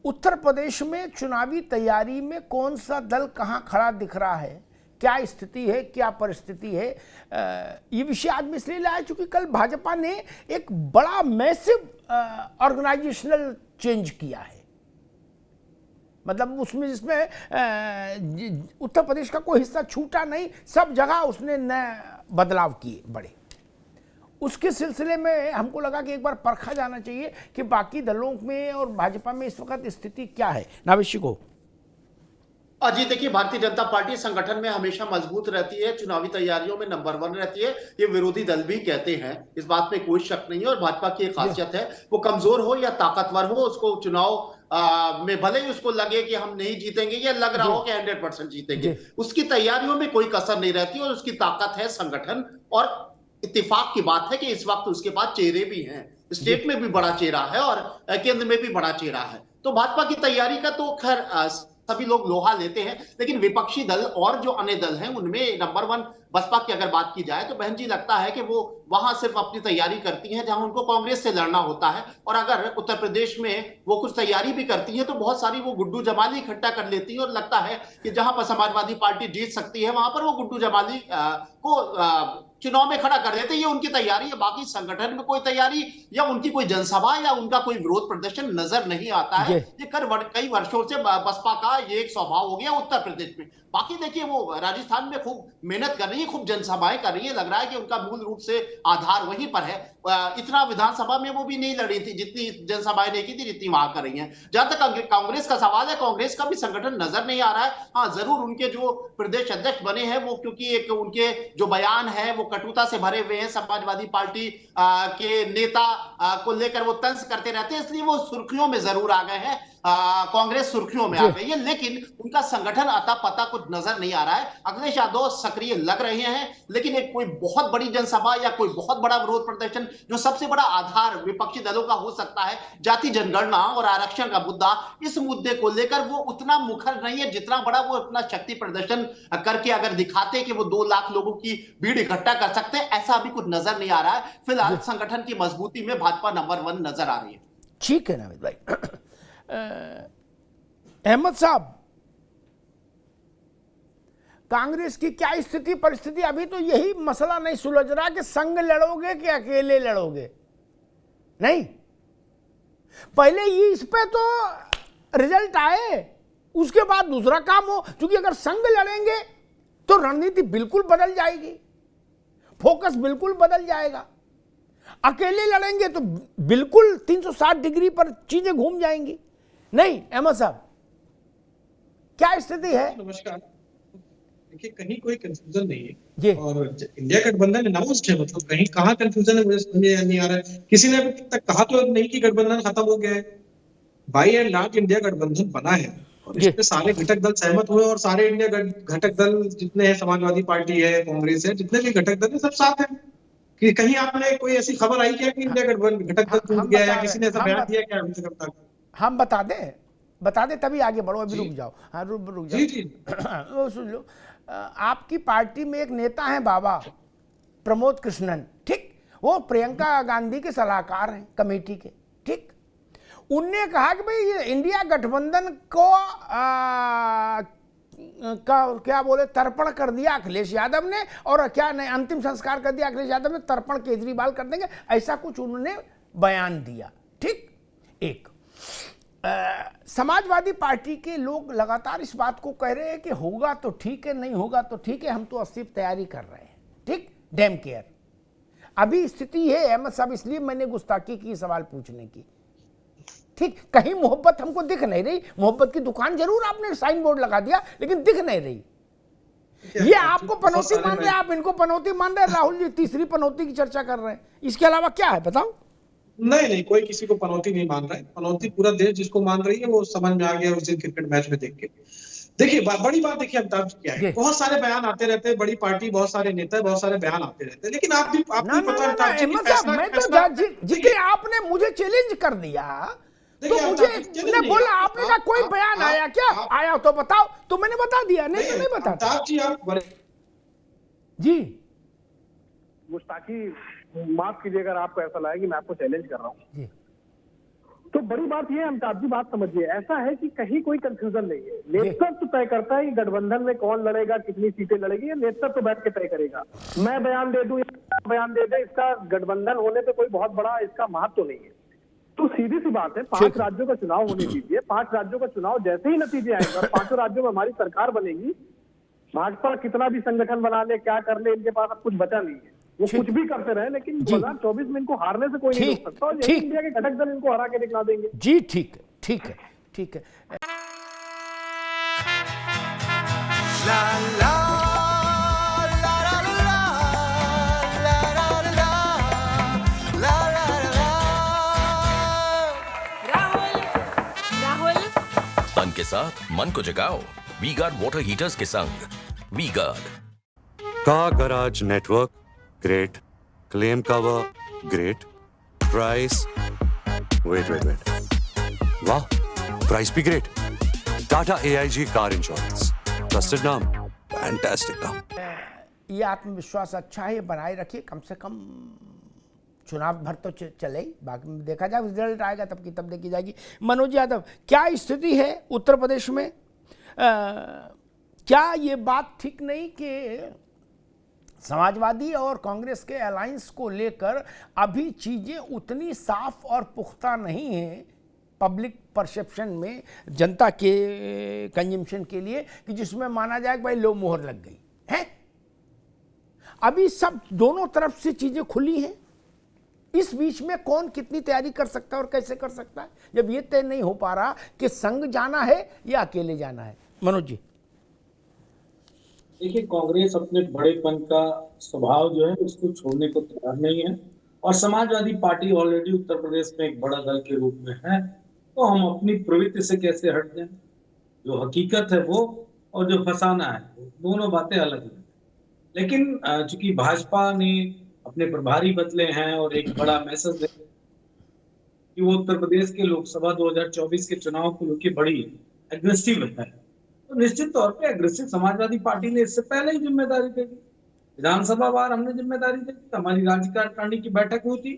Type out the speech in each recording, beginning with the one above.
उत्तर प्रदेश में चुनावी तैयारी में कौन सा दल कहां खड़ा दिख रहा है, क्या स्थिति है, क्या परिस्थिति है, ये विषय आज में इसलिए लाया चूंकि कल भाजपा ने एक बड़ा मैसिव ऑर्गेनाइजेशनल चेंज किया है। मतलब उसमें जिसमें उत्तर प्रदेश का कोई हिस्सा छूटा नहीं, सब जगह उसने नए बदलाव किए बड़े। उसके सिलसिले में हमको लगा कि एक बार परखा जाना चाहिए कि बाकी दलों में और भाजपा में इस वक्त स्थिति क्या है। नाविशी को जी देखिए, भारतीय जनता पार्टी संगठन में हमेशा मजबूत रहती है, चुनावी तैयारियों में नंबर 1 रहती है, ये विरोधी दल भी कहते हैं, इस बात में कोई शक नहीं है। और भाजपा की एक खासियत है, वो कमजोर हो या ताकतवर हो, उसको चुनाव में भले ही उसको लगे कि हम नहीं जीतेंगे या लग रहा हो कि 100% जीतेंगे, उसकी तैयारियों में कोई कसर नहीं रहती और उसकी ताकत है संगठन। और इत्तेफाक की बात है कि इस वक्त उसके पास चेहरे भी हैं, स्टेट में भी बड़ा चेहरा है और केंद्र में भी बड़ा चेहरा है। तो भाजपा की तैयारी का तो खैर सभी लोग लोहा लेते हैं, लेकिन विपक्षी दल और जो अन्य दल हैं उनमें नंबर 1 बसपा की अगर बात की जाए तो बहन जी लगता है कि वो वहां सिर्फ अपनी तैयारी करती हैं जहां उनको कांग्रेस से लड़ना होता है। और अगर उत्तर प्रदेश में वो कुछ तैयारी भी करती है तो बहुत सारी वो गुड्डू जमाली इकट्ठा कर लेती है और लगता है कि जहां पर समाजवादी पार्टी जीत सकती है वहां पर वो गुड्डू जमाली को चुनाव में खड़ा कर देते हैं। ये उनकी तैयारी है, बाकी संगठन में कोई तैयारी या उनकी कोई जनसभा या उनका कोई विरोध प्रदर्शन नजर नहीं आता है। ये कई वर्षों से बसपा का ये एक स्वभाव हो गया उत्तर प्रदेश में। बाकी देखिए, वो राजस्थान में खूब मेहनत कर रही है, खूब जनसभाएं कर रही है, लग रहा है कि उनका मूल रूप से आधार वहीं पर है। इतना विधानसभा में वो भी नहीं लड़ी थी जितनी जनसभाएं नहीं की थी जितनी वहां कर रही हैं। जहां तक कांग्रेस का सवाल है, कांग्रेस का भी संगठन नजर नहीं आ रहा है। हाँ, जरूर उनके जो प्रदेश अध्यक्ष बने हैं वो, क्योंकि एक उनके जो बयान है वो कटुता से भरे हुए हैं, समाजवादी पार्टी के नेता को लेकर वो तंज करते रहते हैं, इसलिए वो सुर्खियों में जरूर आ गए हैं। कांग्रेस सुर्खियों में आ गई है, लेकिन उनका संगठन अता पता कुछ नजर नहीं आ रहा है। अखिलेश यादव सक्रिय लग रहे हैं, लेकिन एक कोई बहुत बड़ी जनसभा या कोई बहुत बड़ा विरोध प्रदर्शन, जो सबसे बड़ा आधार विपक्षी दलों का हो सकता है, जाति जनगणना और आरक्षण का मुद्दा, इस मुद्दे को लेकर वो उतना मुखर नहीं है जितना बड़ा वो अपना शक्ति प्रदर्शन करके अगर दिखाते कि वो 2 लाख लोगों की भीड़ इकट्ठा कर सकते हैं, ऐसा अभी कुछ नजर नहीं आ रहा है। फिलहाल संगठन की मजबूती में भाजपा नंबर 1 नजर आ रही है। ठीक है नाविद भाई। अहमद साहब, कांग्रेस की क्या स्थिति परिस्थिति? अभी तो यही मसला नहीं सुलझ रहा कि संग लड़ोगे कि अकेले लड़ोगे। नहीं, पहले ये इस पे तो रिजल्ट आए, उसके बाद दूसरा काम हो। क्योंकि अगर संग लड़ेंगे तो रणनीति बिल्कुल बदल जाएगी, फोकस बिल्कुल बदल जाएगा। अकेले लड़ेंगे तो बिल्कुल 360 डिग्री पर चीजें घूम जाएंगी। नहीं अहमद साहब, क्या स्थिति है? नमस्कार। देखिए, कहीं कोई कंफ्यूजन नहीं है और इंडिया गठबंधन अनाउंस्ड है, मतलब कहीं कहाँ कंफ्यूजन है मुझे समझ नहीं आ रहा है। किसी ने अभी तक कहा तो नहीं कि गठबंधन खत्म हो गया है। बाय एंड लार्ज इंडिया गठबंधन बना है और इसमें सारे घटक दल सहमत हुए और सारे इंडिया घटक दल जितने हैं, समाजवादी पार्टी है, कांग्रेस है, जितने भी घटक दल है, सब साथ है। कि कहीं आपने कोई ऐसी खबर आई क्या कि इंडिया गठबंधन घटक दल टूट गया या किसी ने ऐसा बयान दिया क्या अभी तक? हम बता दे तभी आगे बढ़ो। अभी रुक जाओ। हाँ, रुक जाओ। जी। वो सुन लो, आपकी पार्टी में एक नेता है बाबा प्रमोद कृष्णन, ठीक, वो प्रियंका गांधी के सलाहकार हैं कमेटी के, ठीक। उनने कहा कि भाई ये इंडिया गठबंधन को क्या बोले, तर्पण कर दिया अखिलेश यादव ने, और क्या नहीं, अंतिम संस्कार कर दिया अखिलेश यादव ने, तर्पण केजरीवाल कर देंगे, ऐसा कुछ उन्होंने बयान दिया, ठीक। एक समाजवादी पार्टी के लोग लगातार इस बात को कह रहे हैं कि होगा तो ठीक है, नहीं होगा तो ठीक है, हम तो सिर्फ तैयारी कर रहे हैं, ठीक, डैम केयर। अभी स्थिति है अहमद साहब, इसलिए मैंने गुस्ताखी की सवाल पूछने की, ठीक। कहीं मोहब्बत हमको दिख नहीं रही। मोहब्बत की दुकान जरूर आपने साइन बोर्ड लगा दिया, लेकिन दिख नहीं रही। ये आपको पनौती मान रहे हैं, आप इनको पनौती मान रहे हैं। राहुल जी तीसरी पनौती की चर्चा कर रहे हैं, इसके अलावा क्या है बताओ? नहीं, कोई किसी को पनौती नहीं मान रहा है। पनौती पूरा देश जिसको मान रही है वो समझ में आ गया उस दिन क्रिकेट मैच में देख के। देखिए, बड़ी बात देखिए अमिताभ जी क्या है, बहुत सारे बयान आते रहते हैं, बड़ी पार्टी, बहुत सारे नेता, बहुत सारे बयान आते रहते हैं, लेकिन आपको पता है जितने आपने मुझे चैलेंज कर दिया तो मुझे बोला, आपने कहा कोई बयान आया क्या? आया तो बताओ, तो मैंने बता दिया, नहीं तो नहीं बताता जी। गुस्ताखी माफ कीजिए अगर आपको ऐसा लगे कि मैं आपको चैलेंज कर रहा हूँ। तो बड़ी बात यह है, अमिताभ जी बात समझिए, ऐसा है कि कहीं कोई कंफ्यूजन नहीं है। नेतृत्व तय करता है कि गठबंधन में कौन लड़ेगा, कितनी सीटें लड़ेगी, ये नेतृत्व बैठ के तय करेगा। मैं बयान दे दूं या बयान दे दे, इसका गठबंधन होने पे कोई बहुत बड़ा इसका महत्व नहीं है। तो सीधी सी बात है, 5 राज्यों का चुनाव होने दीजिए। 5 राज्यों का चुनाव जैसे ही नतीजे आएंगे, 5 राज्यों में हमारी सरकार बनेगी, भाजपा कितना भी संगठन बना ले, क्या कर ले, इनके पास अब कुछ बचा नहीं है। वो कुछ भी करते रहे, लेकिन 2024 में इनको हारने से कोई नहीं रोक सकता, और यही इंडिया के घटक दल इनको हरा के दिखला देंगे। जी ठीक है, ठीक है, ठीक है। ला ला ला ला ला ला ला ला ला। राहुल तन के साथ मन को जगाओ वी गार्ड वाटर हीटर्स के संग। V Guard car garage network great, claim cover great, price wait वाह, प्राइस भी great. Tata AIG car insurance, trusted नाम, फैंटास्टिक नाम। ये आत्मविश्वास अच्छा है, बनाए रखिए। कम से कम चुनाव भर तो चले ही, बाकी में देखा जाए, रिजल्ट आएगा तब की तब देखी जाएगी। मनोज यादव, क्या स्थिति है उत्तर प्रदेश में? क्या ये बात ठीक नहीं कि समाजवादी और कांग्रेस के अलायंस को लेकर अभी चीज़ें उतनी साफ और पुख्ता नहीं हैं पब्लिक परसेप्शन में, जनता के कंजम्पशन के लिए, कि जिसमें माना जाए कि भाई लो मोहर लग गई है? अभी सब दोनों तरफ से चीज़ें खुली हैं। इस बीच में कौन कितनी तैयारी कर सकता है और कैसे कर सकता है, जब ये तय नहीं हो पा रहा कि संग जाना है या अकेले जाना है? मनोज जी। देखिए, कांग्रेस अपने बड़ेपन का स्वभाव जो है उसको छोड़ने को तैयार नहीं है, और समाजवादी पार्टी ऑलरेडी उत्तर प्रदेश में एक बड़ा दल के रूप में है। तो हम अपनी प्रवृत्ति से कैसे हट जाएं? जो हकीकत है वो, और जो फसाना है वो, दोनों बातें अलग हैं। लेकिन चूंकि भाजपा ने अपने प्रभारी बदले हैं और एक बड़ा मैसेज दे कि वो उत्तर प्रदेश के लोकसभा 2024 के चुनाव को लेकर बड़ी एग्रेसिव है, तो निश्चित तौर पे एग्रेसिव समाजवादी पार्टी ने इससे पहले ही जिम्मेदारी दे दी। विधानसभा वार हमने जिम्मेदारी दे दी, हमारी राज्य कार्यकारिणी की बैठक हुई थी।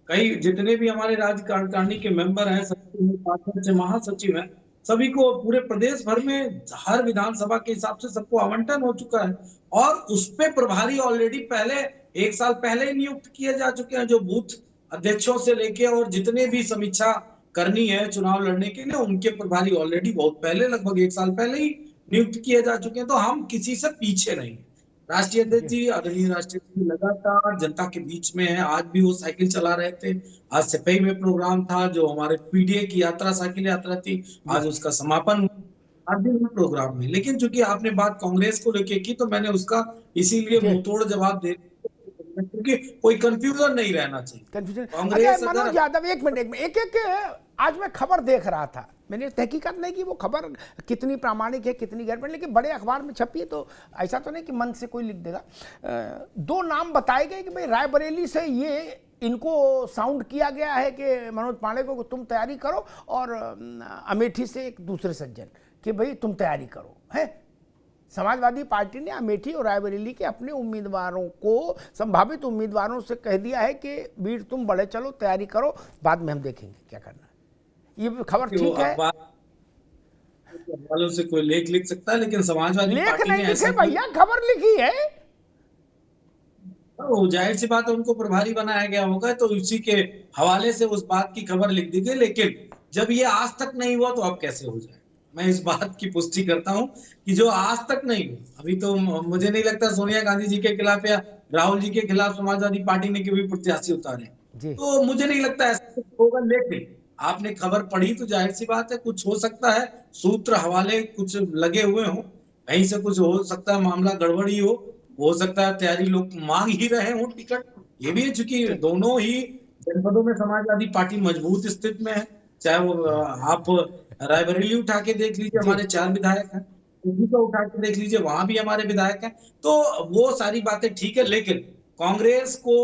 कई जितने भी हमारे राज्य कार्यकारिणी के मेंबर हैं, सचिव महासचिव हैं, सभी को पूरे प्रदेश भर में हर विधानसभा के हिसाब से सबको आवंटन हो चुका है, और उस पे प्रभारी ऑलरेडी पहले 1 साल पहले ही नियुक्त किए जा चुके हैं, जो बूथ अध्यक्षों से लेके और जितने भी समीक्षा करनी है चुनाव लड़ने के लिए, उनके प्रभारी ऑलरेडी बहुत पहले, लगभग 1 साल पहले ही नियुक्त किए जा चुके हैं। तो हम किसी से पीछे नहीं। राष्ट्रीय अध्यक्ष जी, आदरणीय राष्ट्रीय अध्यक्ष लगातार जनता के बीच में है। आज भी वो साइकिल चला रहे थे। आज सिपाही में प्रोग्राम था, जो हमारे PDA की यात्रा, साइकिल यात्रा थी, आज उसका समापन आज भी प्रोग्राम में। लेकिन चूंकि आपने बात कांग्रेस को लेके की, तो मैंने उसका इसीलिए मुंहतोड़ जवाब दे, क्योंकि कोई कंफ्यूजन नहीं रहना चाहिए। कांग्रेस मनोज यादव, एक मिनट, एक आज मैं खबर देख रहा था, मैंने तहकीकात नहीं की वो खबर कितनी प्रामाणिक है कितनी गैर, लेकिन बड़े अखबार में छपी है, तो ऐसा तो नहीं कि मन से कोई लिख देगा। 2 नाम बताए गए कि भाई रायबरेली से ये इनको साउंड किया गया है कि मनोज पांडे को तुम तैयारी करो, और अमेठी से एक दूसरे सज्जन कि भाई तुम तैयारी करो है। समाजवादी पार्टी ने अमेठी और रायबरेली के अपने उम्मीदवारों को, संभावित उम्मीदवारों से कह दिया है कि वीर तुम बड़े चलो, तैयारी करो, बाद में हम देखेंगे क्या करना है। ये खबर ठीक है? वालों से कोई लेख लिख सकता है, लेकिन समाजवादी पार्टी ने ऐसा भैया खबर लिखी है, तो जाहिर सी बात है उनको प्रभारी बनाया गया होगा, तो उसी के हवाले से उस बात की खबर लिख दी गई। लेकिन जब ये आज तक नहीं हुआ, तो अब कैसे हो जाए? मैं इस बात की पुष्टि करता हूं कि जो आज तक नहीं हुआ, अभी तो मुझे नहीं लगता सोनिया गांधी जी के खिलाफ या राहुल जी के खिलाफ समाजवादी पार्टी ने कभी प्रत्याशी उतारे, तो मुझे नहीं लगता ऐसा कुछ होगा। लेकिन आपने खबर पढ़ी तो जाहिर सी बात है कुछ हो सकता है, सूत्र हवाले कुछ लगे हुए हों, कहीं से कुछ हो सकता है, मामला गड़बड़ी हो सकता है तैयारी लोग मांग ही रहे हों टिकट। ये भी है चूंकि दोनों ही जनपदों में समाजवादी पार्टी मजबूत स्थिति में है, चाहे वो आप रायबरेली उठा के देख लीजिए, हमारे 4 विधायक हैं, दिल्ली को उठा के देख लीजिए, वहां भी हमारे विधायक हैं। तो वो सारी बातें ठीक है, लेकिन कांग्रेस को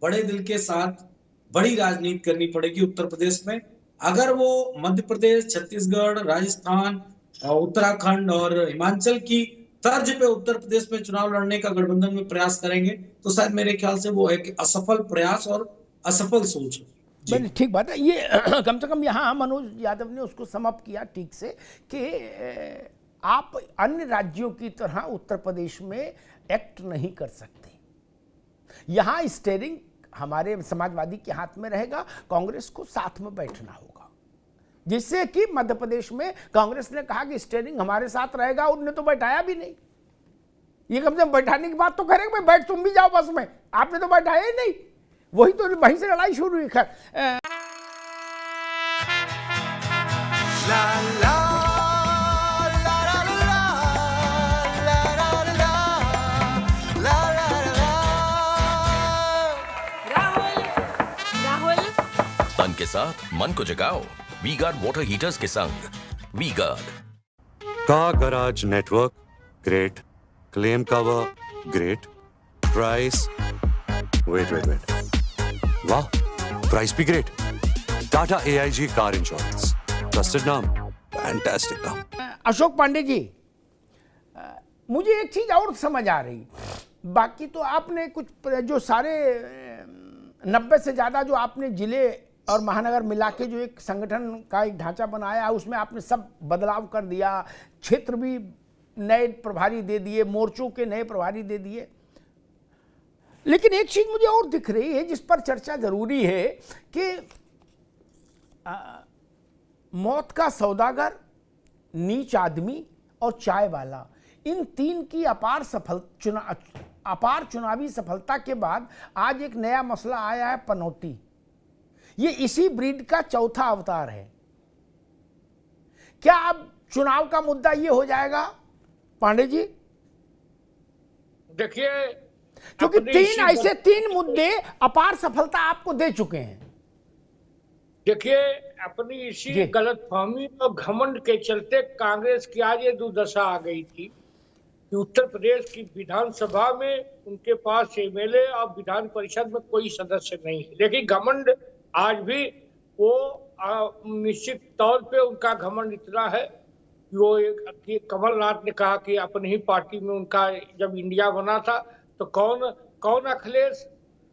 बड़े दिल के साथ बड़ी राजनीति करनी पड़ेगी उत्तर प्रदेश में। अगर वो मध्य प्रदेश, छत्तीसगढ़, राजस्थान, उत्तराखंड और हिमाचल की तर्ज पे उत्तर प्रदेश में चुनाव लड़ने का गठबंधन में प्रयास करेंगे, तो शायद मेरे ख्याल से वो एक असफल प्रयास और असफल सोच है। बड़ी ठीक बात है ये। कम से कम यहाँ मनोज यादव ने उसको समअप किया ठीक से कि आप अन्य राज्यों की तरह उत्तर प्रदेश में एक्ट नहीं कर सकते। यहाँ स्टीयरिंग हमारे समाजवादी के हाथ में रहेगा, कांग्रेस को साथ में बैठना होगा, जिससे कि मध्य प्रदेश में कांग्रेस ने कहा कि स्टीयरिंग हमारे साथ रहेगा, उनने तो बैठाया भी नहीं। ये कम से कम बैठाने की बात तो करेंगे, भाई बैठ तुम भी जाओ बस में, आपने तो बैठाया ही नहीं। वही तो वहीं से लड़ाई शुरू हुई। खैर La la la la la la la la la la Rahul Rahul तन के साथ मन को जगाओ वी गार्ड वाटर हीटर्स के संग V Guard. Car garage network great, claim cover great, price wait वाह, प्राइस भी great. Tata AIG car insurance, trusted नाम, फैंटास्टिक नाम। अशोक पांडे जी, मुझे एक चीज और समझ आ रही, बाकी तो आपने कुछ जो सारे 90 से ज़्यादा जो आपने जिले और महानगर मिला के जो एक संगठन का एक ढांचा बनाया, उसमें आपने सब बदलाव कर दिया, क्षेत्र भी नए प्रभारी दे दिए, मोर्चों के नए प्रभारी दे दिए। लेकिन एक चीज मुझे और दिख रही है जिस पर चर्चा जरूरी है कि मौत का सौदागर, नीच आदमी और चाय वाला, इन तीन की अपार चुनावी सफलता के बाद आज एक नया मसला आया है, पनौती। ये इसी ब्रीड का चौथा अवतार है। क्या अब चुनाव का मुद्दा ये हो जाएगा पांडे जी? देखिए, क्योंकि तीन मुद्दे अपार सफलता आपको दे चुके हैं। देखिए, अपनी इसी गलतफहमी और घमंड के चलते कांग्रेस की आज ये दुर्दशा आ गई थी कि उत्तर प्रदेश की विधानसभा में उनके पास MLA और विधान परिषद में कोई सदस्य नहीं है। लेकिन घमंड आज भी वो निश्चित तौर पे उनका घमंड इतना है कि वो कमलनाथ ने कहा कि अपनी ही पार्टी में उनका जब इंडिया बना था तो कौन अखिलेश,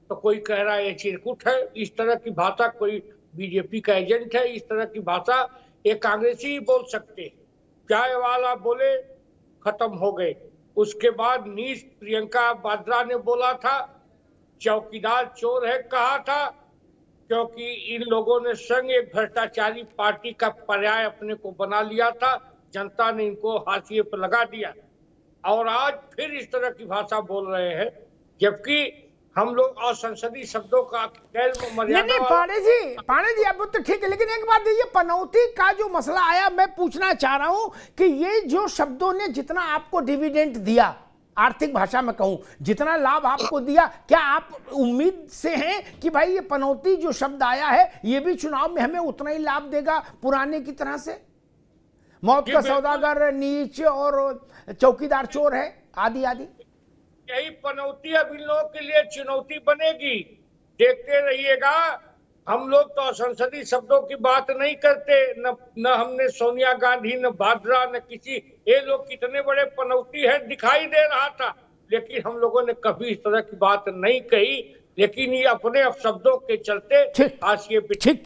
तो कोई कह रहा है ये चिरकुट है। इस तरह की भाषा कोई बीजेपी का एजेंट है, इस तरह की भाषा एक कांग्रेसी ही बोल सकते। चाय वाला बोले, खत्म हो गए। उसके बाद नीच प्रियंका वाड्रा ने बोला था, चौकीदार चोर है कहा था, क्योंकि इन लोगों ने संग एक भ्रष्टाचारी पार्टी का पर्याय अपने को बना लिया था। जनता ने इनको हाशिए पर लगा दिया और आज फिर इस तरह की भाषा बोल रहे हैं, जबकि हम लोग असंसदीय शब्दों का नहीं पांडे जी अब तो ठीक है, लेकिन एक बात ये पनौती का जो मसला आया, मैं पूछना चाह रहा हूं कि ये जो शब्दों ने जितना आपको डिविडेंड दिया, आर्थिक भाषा में कहूं, जितना लाभ आपको दिया, क्या आप उम्मीद से हैं कि भाई ये पनौती जो शब्द आया है ये भी चुनाव में हमें उतना ही लाभ देगा पुराने की तरह से? मौत का सौदागर, नीच और चौकीदार चोर है, आदि आदि। यही पनौती अब इन लोगों के लिए चुनौती बनेगी। देखते रहिएगा। हम लोग तो संसदीय शब्दों की बात नहीं करते, न हमने सोनिया गांधी, न वाड्रा, न किसी, ये लोग कितने बड़े पनौती है दिखाई दे रहा था, लेकिन हम लोगों ने कभी इस तरह की बात नहीं कही। लेकिन ये अपने शब्दों के चलते हाशिए पे। ठीक,